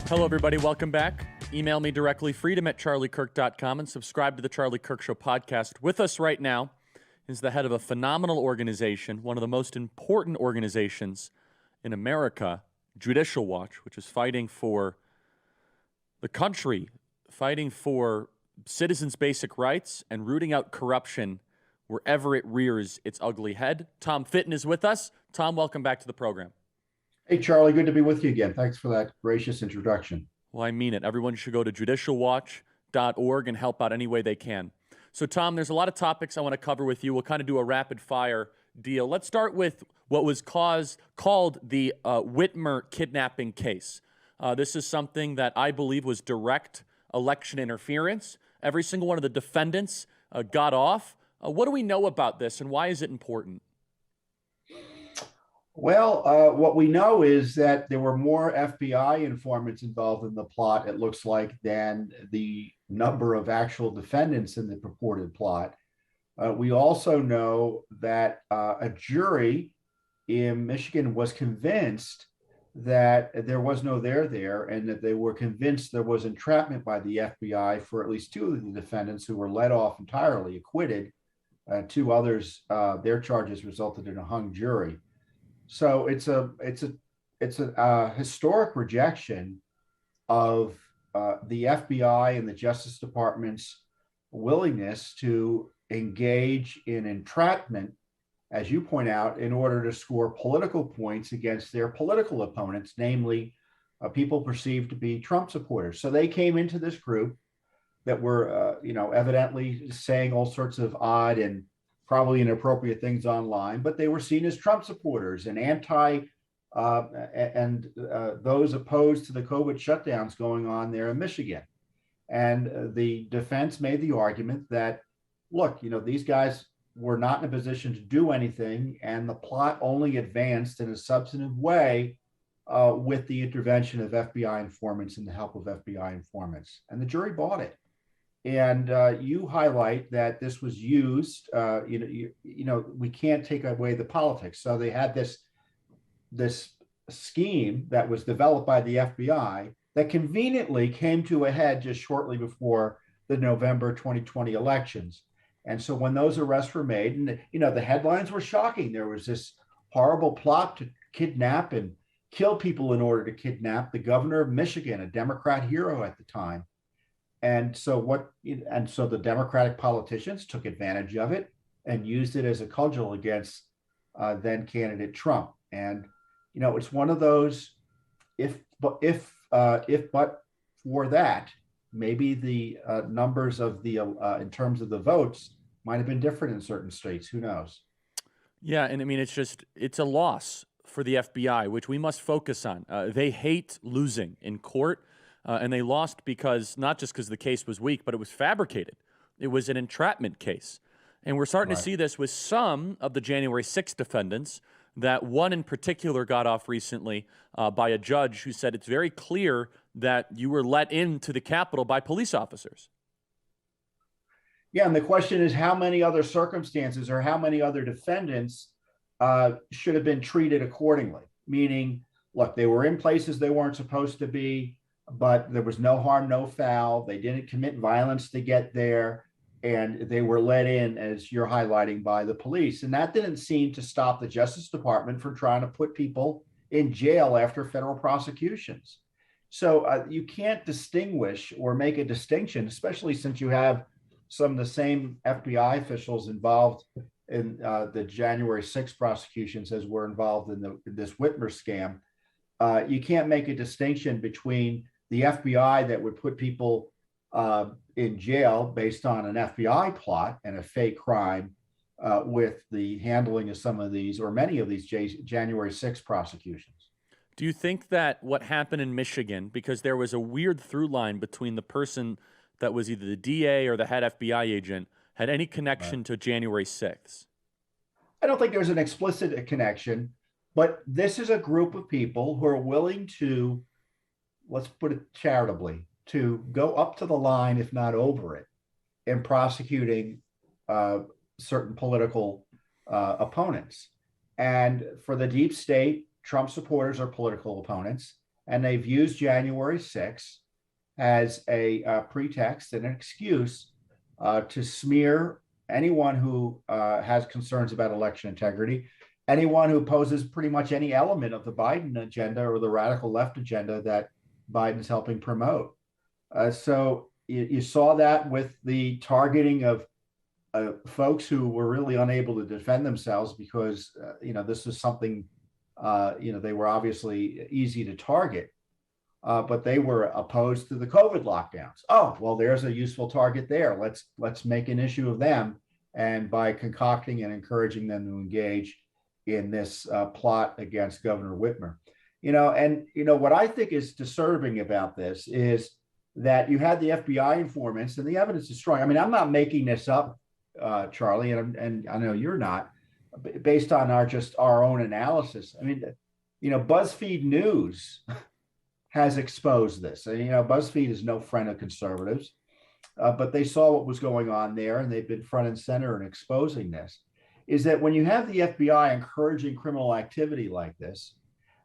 Hello, everybody. Welcome back. Email me directly, freedom@charliekirk.com, and subscribe to the Charlie Kirk Show podcast. With us right now is the head of a phenomenal organization, one of the most important organizations in America, Judicial Watch, which is fighting for the country, fighting for citizens' basic rights, and rooting out corruption wherever it rears its ugly head. Tom Fitton is with us. Tom, welcome back to the program. Hey, Charlie, good to be with you again. Thanks for that gracious introduction. Well, I mean it. Everyone should go to judicialwatch.org and help out any way they can. So, Tom, there's a lot of topics I want to cover with you. We'll kind of do a rapid-fire deal. Let's start with what was called the Whitmer kidnapping case. This is something that I believe was direct election interference. Every single one of the defendants got off. What do we know about this, and why is it important? Well, what we know is that there were more FBI informants involved in the plot, it looks like, than the number of actual defendants in the purported plot. We also know that a jury in Michigan was convinced that there was no there, and that they were convinced there was entrapment by the FBI for at least two of the defendants who were let off entirely, acquitted. Two others, their charges resulted in a hung jury. So it's a historic rejection of the FBI and the Justice Department's willingness to engage in entrapment, as you point out, in order to score political points against their political opponents, namely people perceived to be Trump supporters. So they came into this group that were, evidently saying all sorts of odd and probably inappropriate things online, but they were seen as Trump supporters and those opposed to the COVID shutdowns going on there in Michigan. And the defense made the argument that, look, these guys were not in a position to do anything, and the plot only advanced in a substantive way with the intervention of FBI informants and the help of FBI informants. And the jury bought it. And you highlight that this was used. We can't take away the politics. So they had this scheme that was developed by the FBI that conveniently came to a head just shortly before the November 2020 elections. And so when those arrests were made, and the headlines were shocking. There was this horrible plot to kidnap and kill people in order to kidnap the governor of Michigan, a Democrat hero at the time. And so the Democratic politicians took advantage of it and used it as a cudgel against then candidate Trump. And it's one of those if but for that, maybe the numbers of the in terms of the votes might have been different in certain states. Who knows? Yeah, and I mean it's a loss for the FBI, which we must focus on. They hate losing in court. And they lost not just because the case was weak, but it was fabricated. It was an entrapment case. And we're starting to see this with some of the January 6th defendants, that one in particular got off recently by a judge who said it's very clear that you were let into the Capitol by police officers. Yeah, and the question is how many other circumstances or how many other defendants should have been treated accordingly? Meaning, look, they were in places they weren't supposed to be, but there was no harm, no foul. They didn't commit violence to get there, and they were let in, as you're highlighting, by the police. And that didn't seem to stop the Justice Department from trying to put people in jail after federal prosecutions. So you can't distinguish or make a distinction, especially since you have some of the same FBI officials involved in the January 6th prosecutions as were involved in this Whitmer scam. You can't make a distinction between the FBI that would put people in jail based on an FBI plot and a fake crime with the handling of some of these or many of these January 6th prosecutions. Do you think that what happened in Michigan, because there was a weird through line between the person that was either the DA or the head FBI agent, had any connection to January 6th? I don't think there's an explicit connection, but this is a group of people who are willing to, let's put it charitably, to go up to the line, if not over it, in prosecuting certain political opponents. And for the deep state, Trump supporters are political opponents, and they've used January 6th as a pretext and an excuse to smear anyone who has concerns about election integrity, anyone who poses pretty much any element of the Biden agenda or the radical left agenda that Biden's helping promote. So you saw that with the targeting of folks who were really unable to defend themselves because, this is something, they were obviously easy to target, but they were opposed to the COVID lockdowns. Oh, well, there's a useful target there. Let's make an issue of them. And by concocting and encouraging them to engage in this plot against Governor Whitmer, what I think is disturbing about this is that you had the FBI informants, and the evidence is strong. I mean, I'm not making this up, Charlie, and I know you're not, based on our own analysis. I mean, BuzzFeed News has exposed this. BuzzFeed is no friend of conservatives, but they saw what was going on there, and they've been front and center in exposing this. Is that when you have the FBI encouraging criminal activity like this,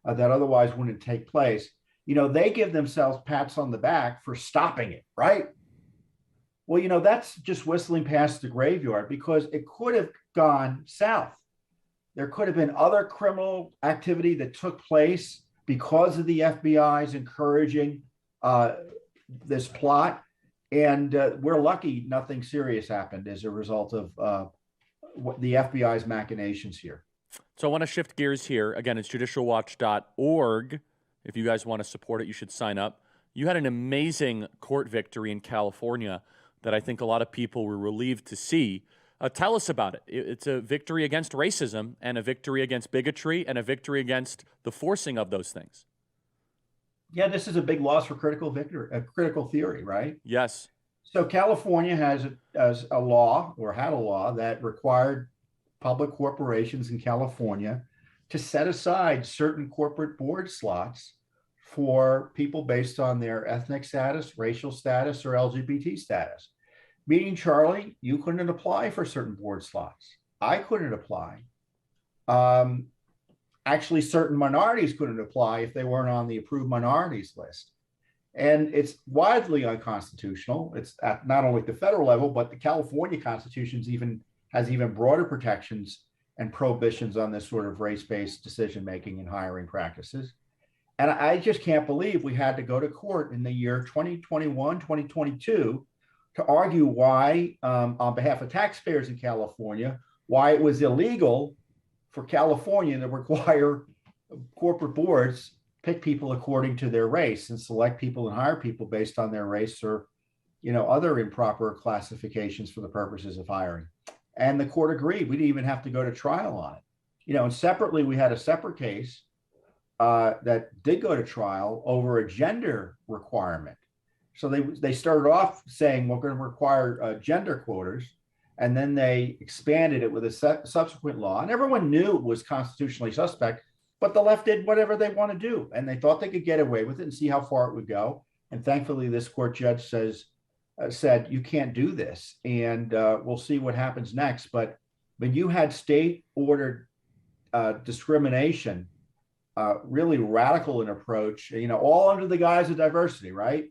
that otherwise wouldn't take place, they give themselves pats on the back for stopping it, right? Well, that's just whistling past the graveyard, because it could have gone south. There could have been other criminal activity that took place because of the FBI's encouraging this plot. And we're lucky nothing serious happened as a result of the FBI's machinations here. So I want to shift gears here. Again, it's judicialwatch.org. If you guys want to support it, you should sign up. You had an amazing court victory in California that I think a lot of people were relieved to see. Tell us about it. It's a victory against racism, and a victory against bigotry, and a victory against the forcing of those things. Yeah, this is a big loss for critical theory, right? Yes. So California has a law, or had a law, that required public corporations in California to set aside certain corporate board slots for people based on their ethnic status, racial status, or LGBT status. Meaning, Charlie, you couldn't apply for certain board slots. I couldn't apply. Actually, certain minorities couldn't apply if they weren't on the approved minorities list. And it's widely unconstitutional. It's at not only the federal level, but the California Constitution has even broader protections and prohibitions on this sort of race-based decision-making and hiring practices. And I just can't believe we had to go to court in the year 2021, 2022 to argue why, on behalf of taxpayers in California, why it was illegal for California to require corporate boards pick people according to their race and select people and hire people based on their race or, other improper classifications for the purposes of hiring. And the court agreed. We didn't even have to go to trial on it. And separately, we had a separate case that did go to trial over a gender requirement. So they started off saying we're going to require gender quotas, and then they expanded it with a subsequent law. And everyone knew it was constitutionally suspect, but the left did whatever they want to do, and they thought they could get away with it and see how far it would go. And thankfully, this court judge said you can't do this, and we'll see what happens next. But when you had state-ordered discrimination, really radical in approach, all under the guise of diversity, right?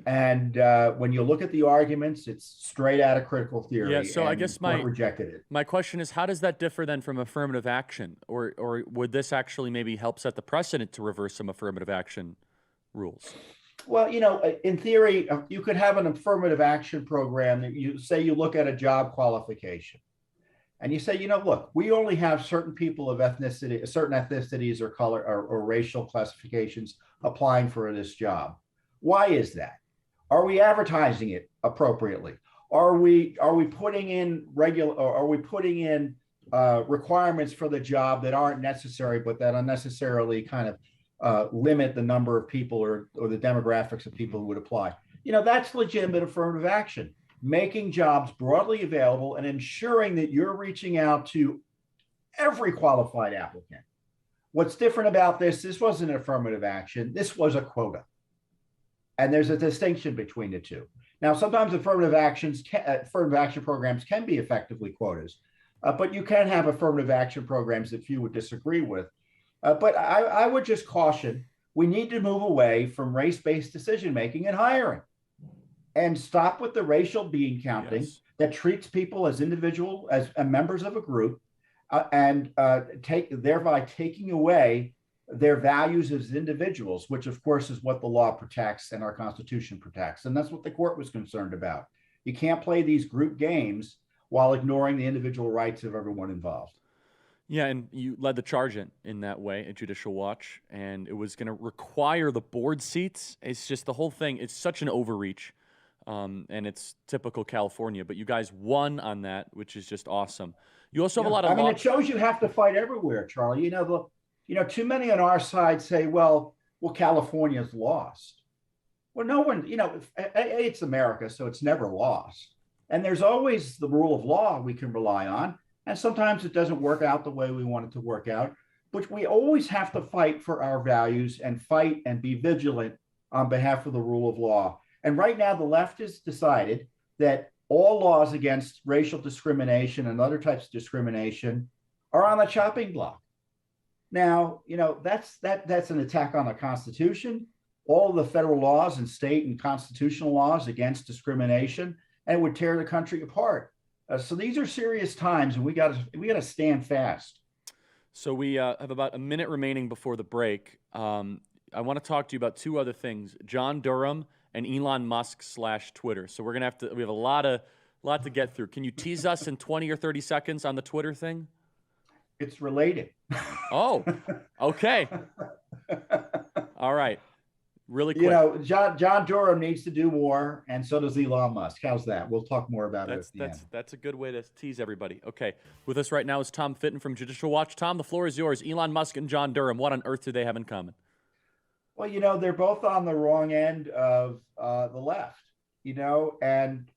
And when you look at the arguments, it's straight out of critical theory. Yeah, so I guess rejected it. My question is, how does that differ then from affirmative action? Or would this actually maybe help set the precedent to reverse some affirmative action rules? Well, in theory, you could have an affirmative action program that you look at a job qualification. And you say, look, we only have certain people of ethnicity, certain ethnicities or color or racial classifications applying for this job. Why is that? Are we advertising it appropriately? Are we putting in requirements for the job that aren't necessary, but that unnecessarily kind of limit the number of people or the demographics of people who would apply? That's legitimate affirmative action. Making jobs broadly available and ensuring that you're reaching out to every qualified applicant. What's different about this wasn't an affirmative action. This was a quota. And there's a distinction between the two. Now, sometimes affirmative action programs can be effectively quotas, but you can have affirmative action programs that few would disagree with. But I would just caution we need to move away from race-based decision-making and hiring and stop with the racial bean counting that treats people as individual, as members of a group, and thereby taking away their values as individuals, which of course is what the law protects and our Constitution protects. And that's what the court was concerned about. You can't play these group games while ignoring the individual rights of everyone involved. Yeah, and you led the charge in that way at Judicial Watch, and it was going to require the board seats. It's just the whole thing. It's such an overreach, and it's typical California. But you guys won on that, which is just awesome. You also have a lot of. I mean, it shows you have to fight everywhere, Charlie. Too many on our side say, well, California's lost. Well, no one, it's America, so it's never lost. And there's always the rule of law we can rely on. And sometimes it doesn't work out the way we want it to work out. But we always have to fight for our values and fight and be vigilant on behalf of the rule of law. And right now, the left has decided that all laws against racial discrimination and other types of discrimination are on the chopping block. Now, that's an attack on the Constitution, all of the federal laws and state and constitutional laws against discrimination, and it would tear the country apart. So these are serious times, and we got to stand fast. So we have about a minute remaining before the break. I want to talk to you about two other things: John Durham and Elon Musk /Twitter. So we have a lot to get through. Can you tease us in 20 or 30 seconds on the Twitter thing? It's related. Oh, okay. All right. Really quick. John Durham needs to do more, and so does Elon Musk. How's that? We'll talk more about it at the end. That's a good way to tease everybody. Okay. With us right now is Tom Fitton from Judicial Watch. Tom, the floor is yours. Elon Musk and John Durham, what on earth do they have in common? Well, they're both on the wrong end of the left, and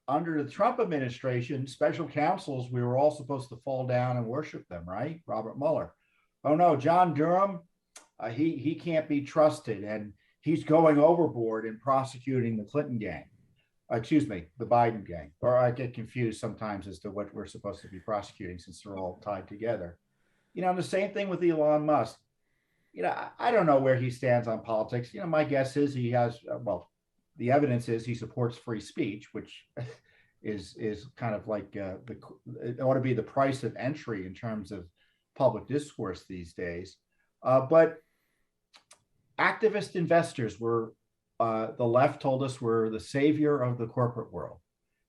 under the Trump administration, special counsels, we were all supposed to fall down and worship them, right? Robert Mueller. Oh, no, John Durham, he can't be trusted, and he's going overboard in prosecuting the Clinton gang. The Biden gang. Or I get confused sometimes as to what we're supposed to be prosecuting since they're all tied together. And the same thing with Elon Musk. I don't know where he stands on politics. My guess is he has, the evidence is he supports free speech, which is kind of like it ought to be the price of entry in terms of public discourse these days. But activist investors were, the left told us, were the savior of the corporate world.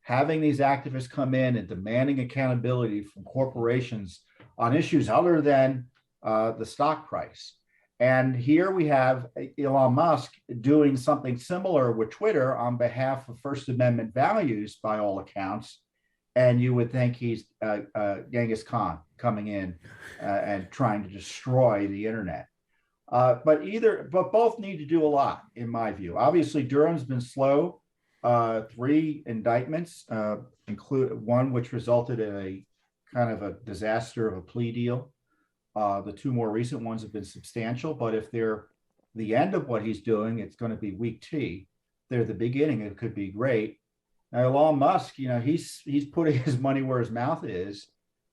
Having these activists come in and demanding accountability from corporations on issues other than the stock price. And here we have Elon Musk doing something similar with Twitter on behalf of First Amendment values, by all accounts. And you would think he's Genghis Khan coming in and trying to destroy the internet. But both need to do a lot, in my view. Obviously, Durham's been slow. 3 indictments, include one which resulted in a kind of a disaster of a plea deal. The 2 more recent ones have been substantial, but if they're the end of what he's doing, it's going to be weak tea. They're the beginning, it could be great. Now, Elon Musk, he's putting his money where his mouth is,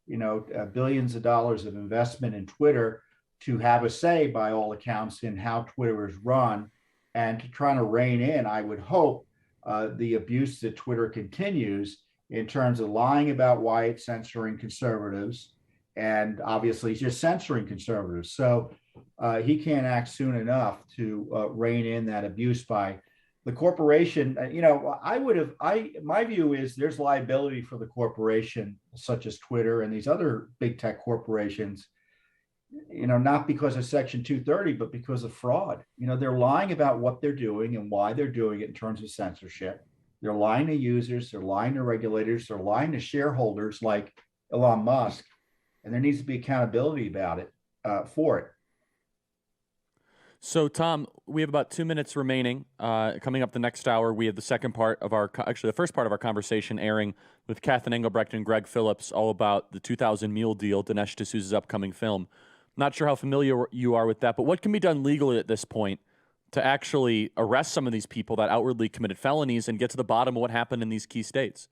billions of dollars of investment in Twitter to have a say, by all accounts, in how Twitter is run, and to try to rein in, I would hope, the abuse that Twitter continues in terms of lying about why it's censoring conservatives. And obviously, he's just censoring conservatives. So he can't act soon enough to rein in that abuse by the corporation. My view is there's liability for the corporation, such as Twitter and these other big tech corporations, not because of Section 230, but because of fraud. They're lying about what they're doing and why they're doing it in terms of censorship. They're lying to users, they're lying to regulators, they're lying to shareholders like Elon Musk. And there needs to be accountability about it, for it. So, Tom, we have about 2 minutes remaining. Coming up the next hour, we have the first part of our conversation airing with Katherine Engelbrecht and Greg Phillips, all about the 2000 Mule Deal, Dinesh D'Souza's upcoming film. Not sure how familiar you are with that, but what can be done legally at this point to actually arrest some of these people that outwardly committed felonies and get to the bottom of what happened in these key states?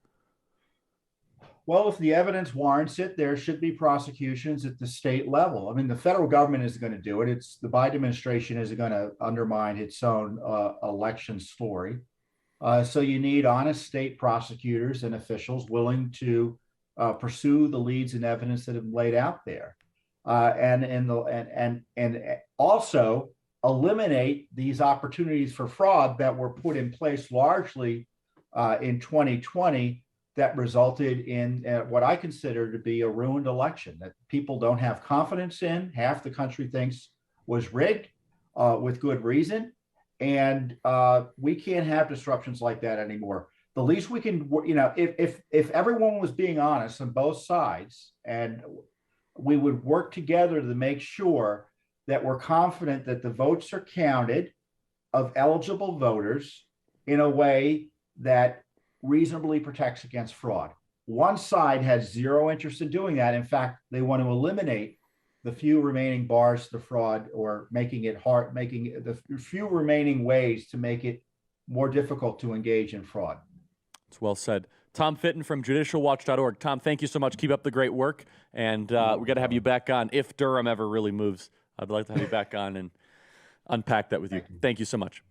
Well, if the evidence warrants it, there should be prosecutions at the state level. I mean, the federal government isn't going to do it. It's the Biden administration isn't going to undermine its own election story. So you need honest state prosecutors and officials willing to pursue the leads and evidence that have been laid out there, and also eliminate these opportunities for fraud that were put in place largely in 2020 that resulted in what I consider to be a ruined election that people don't have confidence in. Half the country thinks was rigged with good reason. And we can't have disruptions like that anymore. The least we can, if everyone was being honest on both sides, and we would work together to make sure that we're confident that the votes are counted of eligible voters in a way that reasonably protects against fraud. One side has zero interest in doing that. In fact, they want to eliminate the few remaining bars to fraud, or making the few remaining ways to make it more difficult to engage in fraud. It's well said. Tom Fitton from judicialwatch.org. Tom, thank you so much. Keep up the great work. And we got to have you back on if Durham ever really moves. I'd like to have you back on and unpack that with you. Thank you so much.